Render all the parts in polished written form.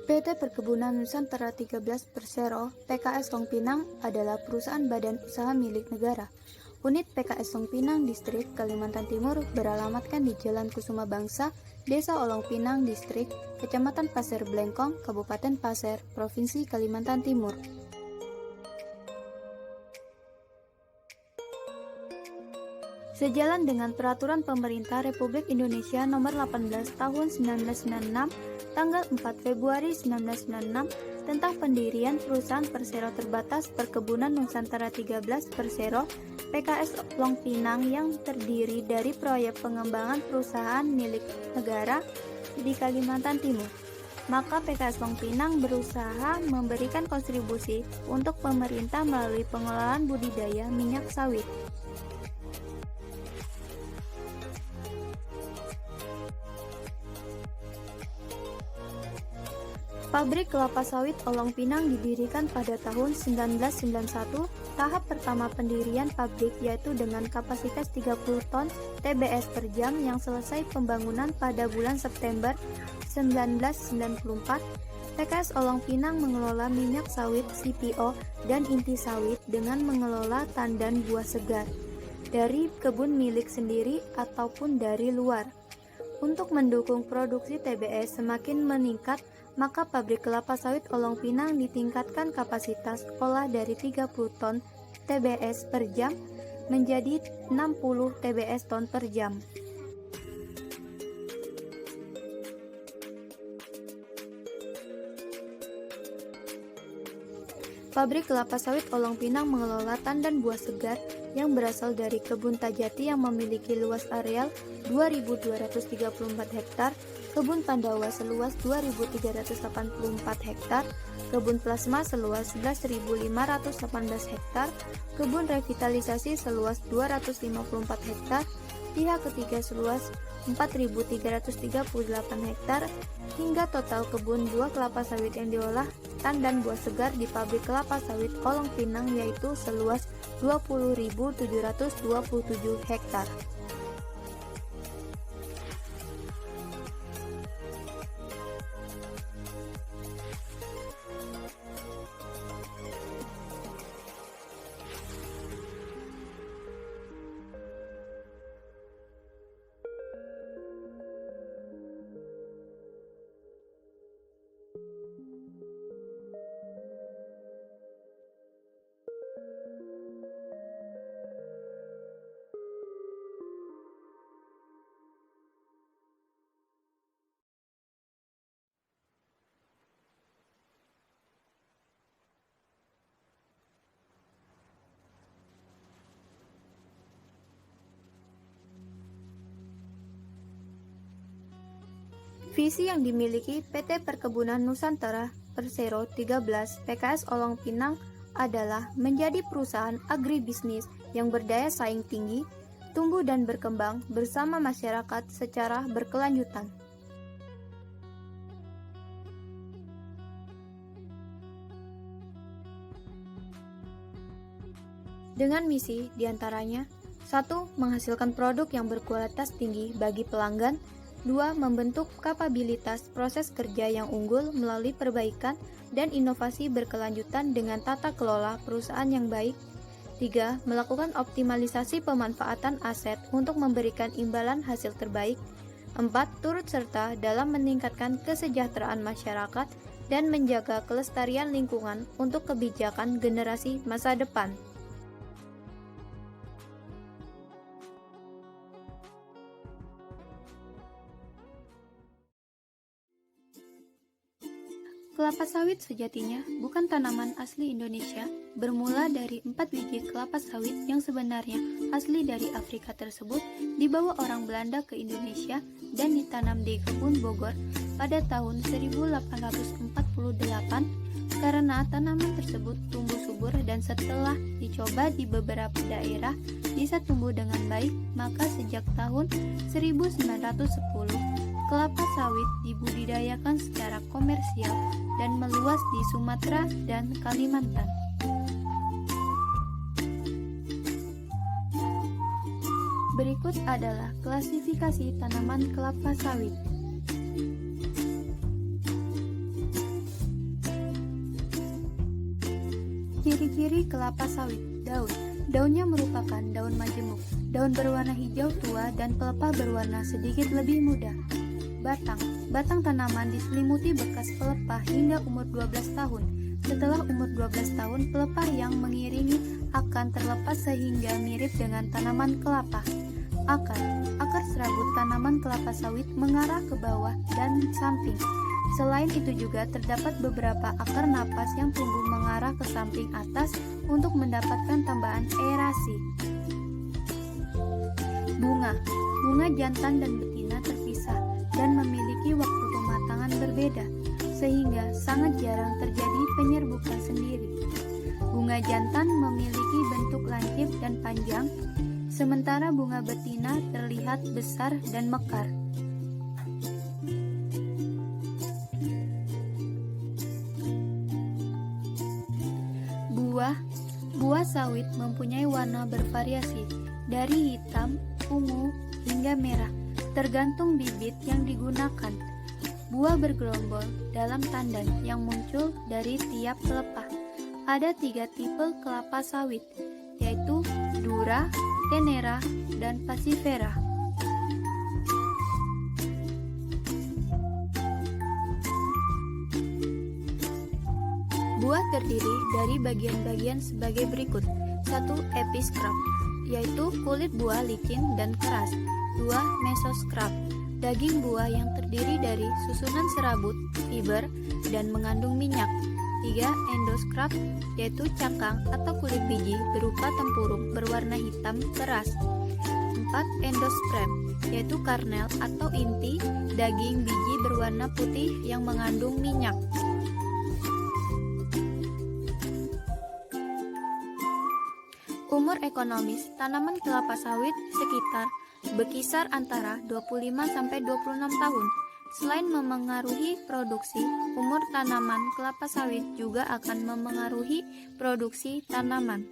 PT Perkebunan Nusantara 13 Persero PKS Long Pinang adalah perusahaan badan usaha milik negara. Unit PKS Long Pinang Distrik Kalimantan Timur beralamatkan di Jalan Kusuma Bangsa, Desa Olong Pinang Distrik, Kecamatan Pasir Blengkong, Kabupaten Pasir, Provinsi Kalimantan Timur. Sejalan dengan Peraturan Pemerintah Republik Indonesia Nomor 18 Tahun 1996, tanggal 4 Februari 1996 tentang pendirian Perusahaan Persero Terbatas Perkebunan Nusantara 13 Persero PKS Long Pinang yang terdiri dari proyek pengembangan perusahaan milik negara di Kalimantan Timur. Maka PKS Long Pinang berusaha memberikan kontribusi untuk pemerintah melalui pengelolaan budidaya minyak sawit. Pabrik kelapa sawit Olong Pinang didirikan pada tahun 1991. Tahap pertama pendirian pabrik yaitu dengan kapasitas 30 ton TBS per jam yang selesai pembangunan pada bulan September 1994. PKS Olong Pinang mengelola minyak sawit CPO dan inti sawit dengan mengelola tandan buah segar dari kebun milik sendiri ataupun dari luar. Untuk mendukung produksi TBS semakin meningkat, maka pabrik kelapa sawit Olong Pinang ditingkatkan kapasitas olah dari 30 ton TBS per jam menjadi 60 TBS ton per jam. Pabrik kelapa sawit Olong Pinang mengelola tandan buah segar yang berasal dari kebun Tajati yang memiliki luas areal 2.234 hektar, kebun Pandawa seluas 2.384 hektar, kebun plasma seluas 11.518 hektar, kebun revitalisasi seluas 254 hektar, pihak ketiga seluas 4.338 hektar, hingga total kebun buah kelapa sawit yang diolah tandan buah segar di pabrik kelapa sawit Olong Pinang yaitu seluas 20.727 hektar. Visi yang dimiliki PT Perkebunan Nusantara Persero 13 PKS Olong Pinang adalah menjadi perusahaan agribisnis yang berdaya saing tinggi, tumbuh dan berkembang bersama masyarakat secara berkelanjutan. Dengan misi diantaranya: 1. Menghasilkan produk yang berkualitas tinggi bagi pelanggan. 2. Membentuk kapabilitas proses kerja yang unggul melalui perbaikan dan inovasi berkelanjutan dengan tata kelola perusahaan yang baik. 3. Melakukan optimalisasi pemanfaatan aset untuk memberikan imbalan hasil terbaik. 4. Turut serta dalam meningkatkan kesejahteraan masyarakat dan menjaga kelestarian lingkungan untuk kebijakan generasi masa depan. Kelapa sawit sejatinya bukan tanaman asli Indonesia. Bermula dari 4 biji kelapa sawit yang sebenarnya asli dari Afrika tersebut dibawa orang Belanda ke Indonesia dan ditanam di kebun Bogor pada tahun 1848 karena tanaman tersebut tumbuh subur dan setelah dicoba di beberapa daerah bisa tumbuh dengan baik, maka sejak tahun 1910 kelapa sawit dibudidayakan secara komersial dan meluas di Sumatera dan Kalimantan. Berikut adalah klasifikasi tanaman kelapa sawit. Ciri-ciri kelapa sawit. Daun. Daunnya merupakan daun majemuk. Daun berwarna hijau tua dan pelepah berwarna sedikit lebih muda. Batang. Batang tanaman diselimuti bekas pelepah hingga umur 12 tahun. Setelah umur 12 tahun, pelepah yang mengiringi akan terlepas sehingga mirip dengan tanaman kelapa. Akar. Akar serabut tanaman kelapa sawit mengarah ke bawah dan samping. Selain itu juga terdapat beberapa akar napas yang tumbuh mengarah ke samping atas untuk mendapatkan tambahan aerasi. Bunga. Bunga jantan dan betina terpisah dan memiliki waktu pematangan berbeda, sehingga sangat jarang terjadi penyerbukan sendiri. Bunga jantan memiliki bentuk lancip dan panjang, sementara bunga betina terlihat besar dan mekar. Buah. Buah sawit mempunyai warna bervariasi, dari hitam, ungu, hingga merah, tergantung bibit yang digunakan. Buah bergerombol dalam tandan yang muncul dari tiap pelepah. Ada 3 tipe kelapa sawit, yaitu Dura, Tenera, dan Passifera. Buah terdiri dari bagian-bagian sebagai berikut. 1. Episkrap, yaitu kulit buah licin dan keras. 2. Mesoskrap, daging buah yang terdiri dari susunan serabut, fiber, dan mengandung minyak. 3. Endoskrap, yaitu cangkang atau kulit biji berupa tempurung berwarna hitam keras. 4. Endosperm, yaitu karnel atau inti daging biji berwarna putih yang mengandung minyak. Umur ekonomis tanaman kelapa sawit berkisar antara 25-26 tahun. Selain memengaruhi produksi, umur tanaman kelapa sawit juga akan memengaruhi produksi tanaman.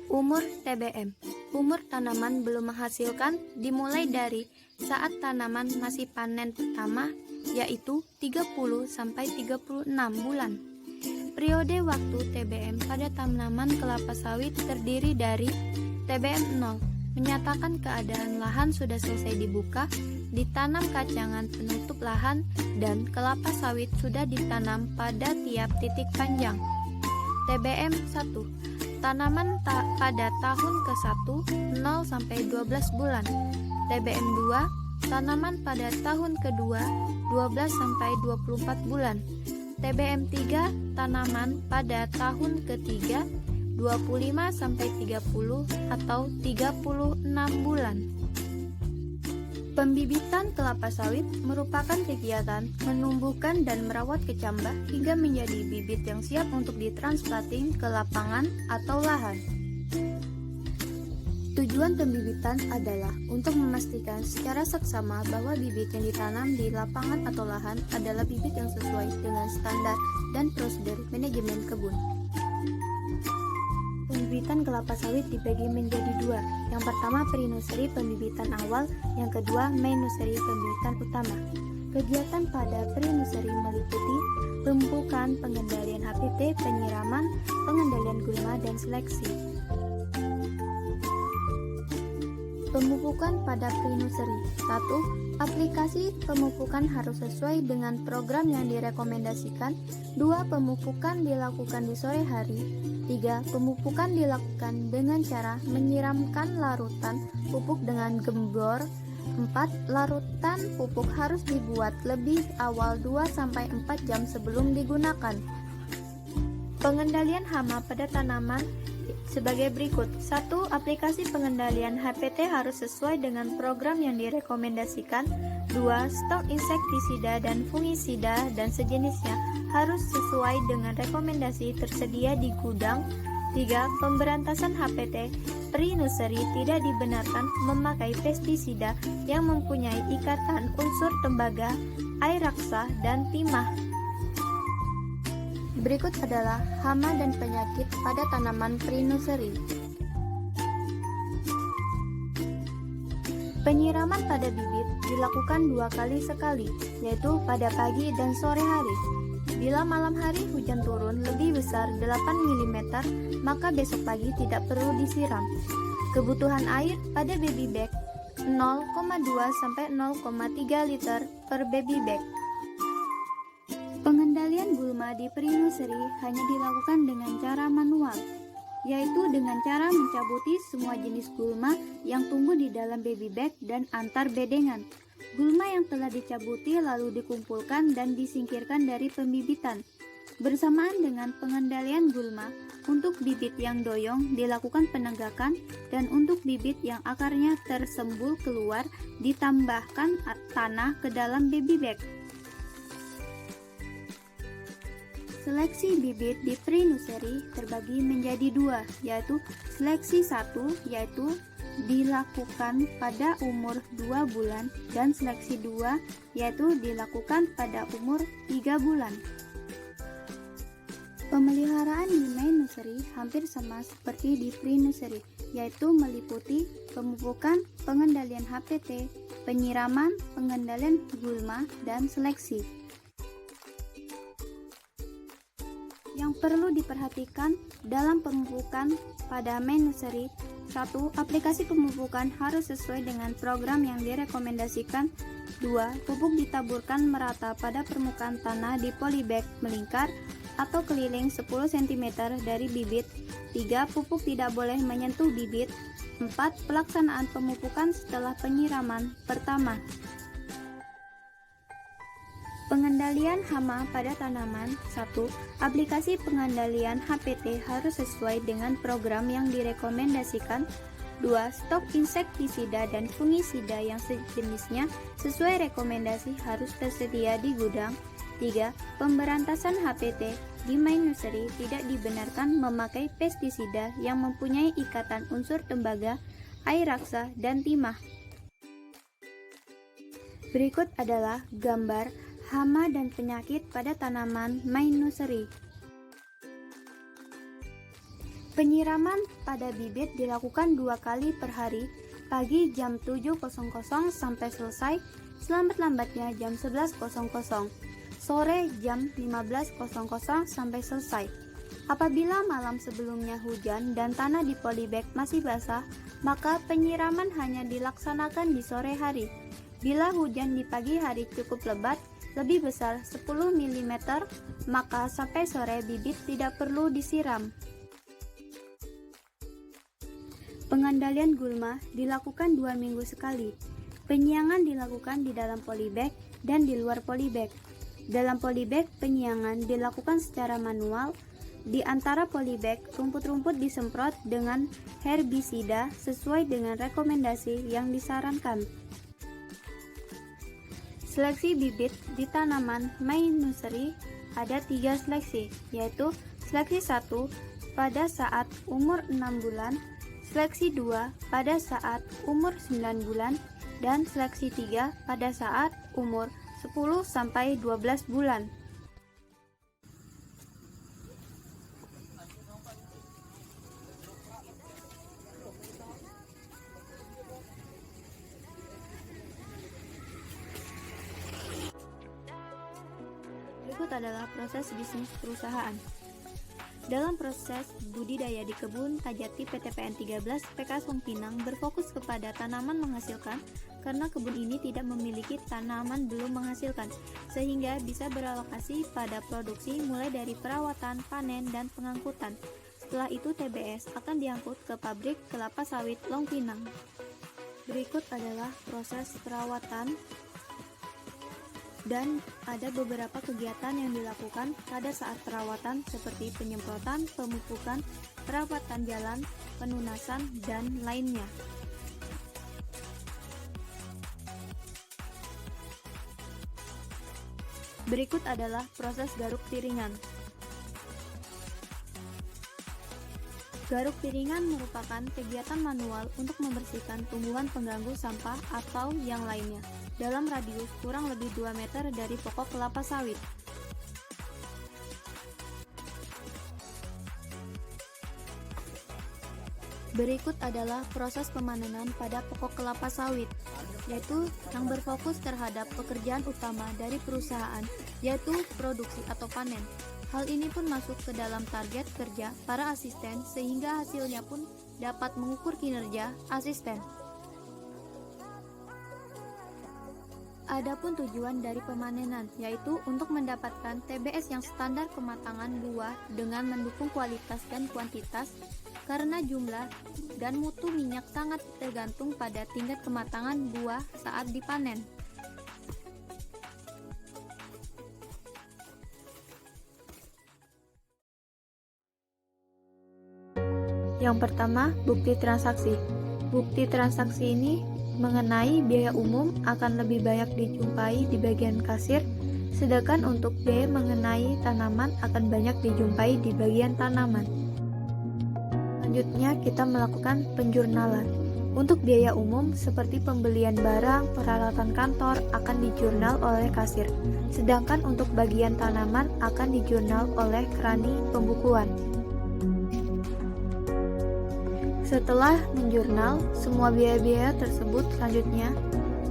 Umur TBM. Umur tanaman belum menghasilkan dimulai dari saat tanaman masih panen pertama, yaitu 30-36 bulan. Periode waktu TBM pada tanaman kelapa sawit terdiri dari TBM 0, menyatakan keadaan lahan sudah selesai dibuka, ditanam kacangan penutup lahan, dan kelapa sawit sudah ditanam pada tiap titik panjang. TBM 1, tanaman pada tahun ke-1 0-12 bulan. TBM 2, tanaman pada tahun kedua 12-24 bulan. TBM 3, tanaman pada tahun ketiga 25-30 atau 36 bulan. Pembibitan kelapa sawit merupakan kegiatan menumbuhkan dan merawat kecambah hingga menjadi bibit yang siap untuk ditransplanting ke lapangan atau lahan. Tujuan pembibitan adalah untuk memastikan secara seksama bahwa bibit yang ditanam di lapangan atau lahan adalah bibit yang sesuai dengan standar dan prosedur manajemen kebun. Pembibitan kelapa sawit dibagi menjadi 2. Yang pertama pre-nursery pembibitan awal, yang kedua main nursery pembibitan utama. Kegiatan pada pre-nursery meliputi pemupukan, pengendalian HPT, penyiraman, pengendalian gulma, dan seleksi. Pemupukan pada pre-nursery. 1. Aplikasi pemupukan harus sesuai dengan program yang direkomendasikan. 2. Pemupukan dilakukan di sore hari. 3. Pemupukan dilakukan dengan cara menyiramkan larutan pupuk dengan gembor. 4. Larutan pupuk harus dibuat lebih awal 2-4 jam sebelum digunakan. Pengendalian hama pada tanaman sebagai berikut. 1. Aplikasi pengendalian HPT harus sesuai dengan program yang direkomendasikan. 2. Stok insektisida dan fungisida dan sejenisnya harus sesuai dengan rekomendasi tersedia di gudang. 3. Pemberantasan HPT pre-nursery tidak dibenarkan memakai pestisida yang mempunyai ikatan unsur tembaga, air raksa, dan timah. Berikut adalah hama dan penyakit pada tanaman pre-nursery. Penyiraman pada bibit dilakukan 2 kali sekali, yaitu pada pagi dan sore hari. Bila malam hari hujan turun lebih besar 8 mm, maka besok pagi tidak perlu disiram. Kebutuhan air pada baby bag 0,2 sampai 0,3 liter per baby bag. Pengendalian gulma di pre-nursery hanya dilakukan dengan cara manual, yaitu dengan cara mencabuti semua jenis gulma yang tumbuh di dalam baby bag dan antar bedengan. Gulma yang telah dicabuti lalu dikumpulkan dan disingkirkan dari pembibitan. Bersamaan dengan pengendalian gulma, untuk bibit yang doyong dilakukan penegakan, dan untuk bibit yang akarnya tersembul keluar ditambahkan tanah ke dalam baby bag. Seleksi bibit di pre-nursery terbagi menjadi dua, yaitu seleksi 1 yaitu dilakukan pada umur 2 bulan dan seleksi 2 yaitu dilakukan pada umur 3 bulan. Pemeliharaan di main nursery hampir sama seperti di pre-nursery, yaitu meliputi pemupukan, pengendalian HPT, penyiraman, pengendalian gulma, dan seleksi. Yang perlu diperhatikan dalam pemupukan pada main nursery: 1. Aplikasi pemupukan harus sesuai dengan program yang direkomendasikan. 2. Pupuk ditaburkan merata pada permukaan tanah di polybag melingkar atau keliling 10 cm dari bibit. 3. Pupuk tidak boleh menyentuh bibit. 4. Pelaksanaan pemupukan setelah penyiraman pertama. Pengendalian hama pada tanaman. 1. Aplikasi pengendalian HPT harus sesuai dengan program yang direkomendasikan. 2. Stok insektisida dan fungisida yang sejenisnya sesuai rekomendasi harus tersedia di gudang. 3. Pemberantasan HPT. Di main nursery tidak dibenarkan memakai pestisida yang mempunyai ikatan unsur tembaga, air raksa, dan timah. Berikut adalah gambar hama dan penyakit pada tanaman main nursery. Penyiraman pada bibit dilakukan 2 kali per hari, pagi jam 7.00 sampai selesai, selambat-lambatnya jam 11.00, sore jam 15.00 sampai selesai. Apabila malam sebelumnya hujan dan tanah di polybag masih basah, maka penyiraman hanya dilaksanakan di sore hari. Bila hujan di pagi hari cukup lebat, lebih besar 10 mm, maka sampai sore bibit tidak perlu disiram. Pengendalian gulma dilakukan 2 minggu sekali. Penyiangan dilakukan di dalam polybag dan di luar polybag. Dalam polybag, penyiangan dilakukan secara manual. Di antara polybag, rumput-rumput disemprot dengan herbisida sesuai dengan rekomendasi yang disarankan. Seleksi bibit di tanaman main nursery ada 3 seleksi, yaitu seleksi 1 pada saat umur 6 bulan, seleksi 2 pada saat umur 9 bulan, dan seleksi 3 pada saat umur 10 sampai 12 bulan. Berikut adalah proses bisnis perusahaan. Dalam proses budidaya di kebun Tajati PTPN 13 PK Long Pinang berfokus kepada tanaman menghasilkan karena kebun ini tidak memiliki tanaman belum menghasilkan, sehingga bisa beralokasi pada produksi mulai dari perawatan, panen, dan pengangkutan. Setelah itu TBS akan diangkut ke pabrik kelapa sawit Long Pinang. Berikut adalah proses perawatan dan ada beberapa kegiatan yang dilakukan pada saat perawatan seperti penyemprotan, pemupukan, perawatan jalan, penunasan, dan lainnya. Berikut adalah proses garuk piringan. Garuk piringan merupakan kegiatan manual untuk membersihkan tumbuhan pengganggu sampah atau yang lainnya dalam radius kurang lebih 2 meter dari pokok kelapa sawit. Berikut adalah proses pemanenan pada pokok kelapa sawit, yaitu yang berfokus terhadap pekerjaan utama dari perusahaan, yaitu produksi atau panen. Hal ini pun masuk ke dalam target kerja para asisten sehingga hasilnya pun dapat mengukur kinerja asisten. Adapun tujuan dari pemanenan yaitu untuk mendapatkan TBS yang standar kematangan buah dengan mendukung kualitas dan kuantitas, karena jumlah dan mutu minyak sangat tergantung pada tingkat kematangan buah saat dipanen. Yang pertama, bukti transaksi. Bukti transaksi ini mengenai biaya umum akan lebih banyak dijumpai di bagian kasir, sedangkan untuk biaya mengenai tanaman akan banyak dijumpai di bagian tanaman. Selanjutnya kita melakukan penjurnalan. Untuk biaya umum seperti pembelian barang, peralatan kantor akan dijurnal oleh kasir, sedangkan untuk bagian tanaman akan dijurnal oleh kerani pembukuan. Setelah menjurnal semua biaya-biaya tersebut, selanjutnya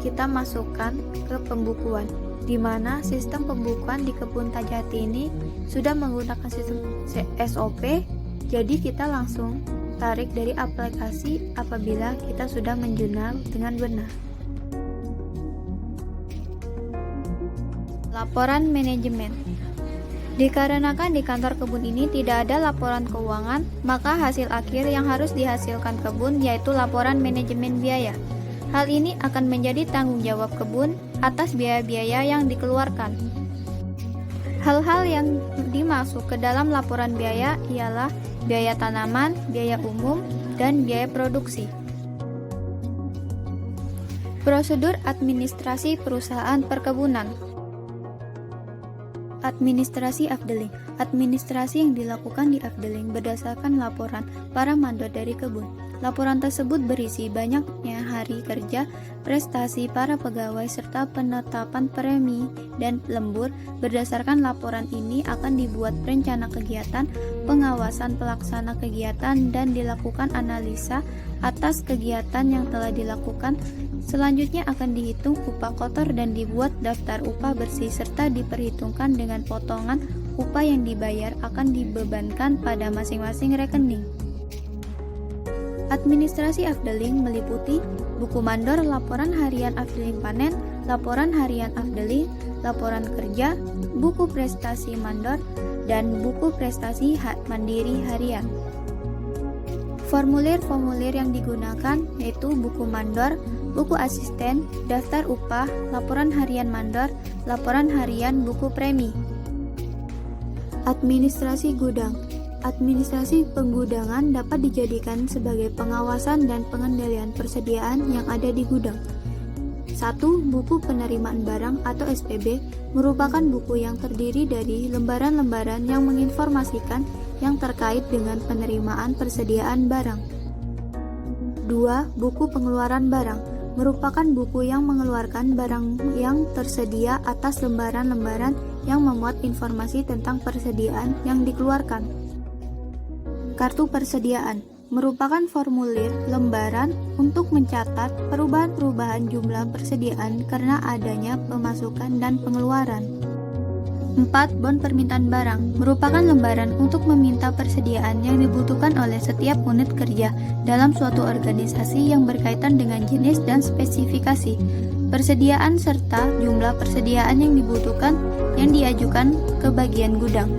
kita masukkan ke pembukuan, di mana sistem pembukuan di Kebun Tajati ini sudah menggunakan sistem SOP, jadi kita langsung tarik dari aplikasi apabila kita sudah menjurnal dengan benar. Laporan manajemen. Dikarenakan di kantor kebun ini tidak ada laporan keuangan, maka hasil akhir yang harus dihasilkan kebun yaitu laporan manajemen biaya. Hal ini akan menjadi tanggung jawab kebun atas biaya-biaya yang dikeluarkan. Hal-hal yang dimasuk ke dalam laporan biaya ialah biaya tanaman, biaya umum, dan biaya produksi. Prosedur administrasi perusahaan perkebunan. Administrasi afdeling. Administrasi yang dilakukan di afdeling berdasarkan laporan para mandor dari kebun. Laporan tersebut berisi banyaknya hari kerja, prestasi para pegawai, serta penetapan premi dan lembur. Berdasarkan laporan ini akan dibuat rencana kegiatan, pengawasan pelaksana kegiatan, dan dilakukan analisa atas kegiatan yang telah dilakukan. Selanjutnya akan dihitung upah kotor dan dibuat daftar upah bersih serta diperhitungkan dengan potongan upah yang dibayar akan dibebankan pada masing-masing rekening. Administrasi afdeling meliputi buku mandor, laporan harian afdeling panen, laporan harian afdeling, laporan kerja, buku prestasi mandor, dan buku prestasi mandiri harian. Formulir-formulir yang digunakan yaitu buku mandor, buku asisten, daftar upah, laporan harian mandor, laporan harian buku premi. Administrasi gudang. Administrasi penggudangan dapat dijadikan sebagai pengawasan dan pengendalian persediaan yang ada di gudang. 1. Buku penerimaan barang atau SPB merupakan buku yang terdiri dari lembaran-lembaran yang menginformasikan yang terkait dengan penerimaan persediaan barang. 2. Buku pengeluaran barang merupakan buku yang mengeluarkan barang yang tersedia atas lembaran-lembaran yang memuat informasi tentang persediaan yang dikeluarkan. Kartu persediaan merupakan formulir lembaran untuk mencatat perubahan-perubahan jumlah persediaan karena adanya pemasukan dan pengeluaran. 4. Bon permintaan barang merupakan lembaran untuk meminta persediaan yang dibutuhkan oleh setiap unit kerja dalam suatu organisasi yang berkaitan dengan jenis dan spesifikasi persediaan serta jumlah persediaan yang dibutuhkan yang diajukan ke bagian gudang.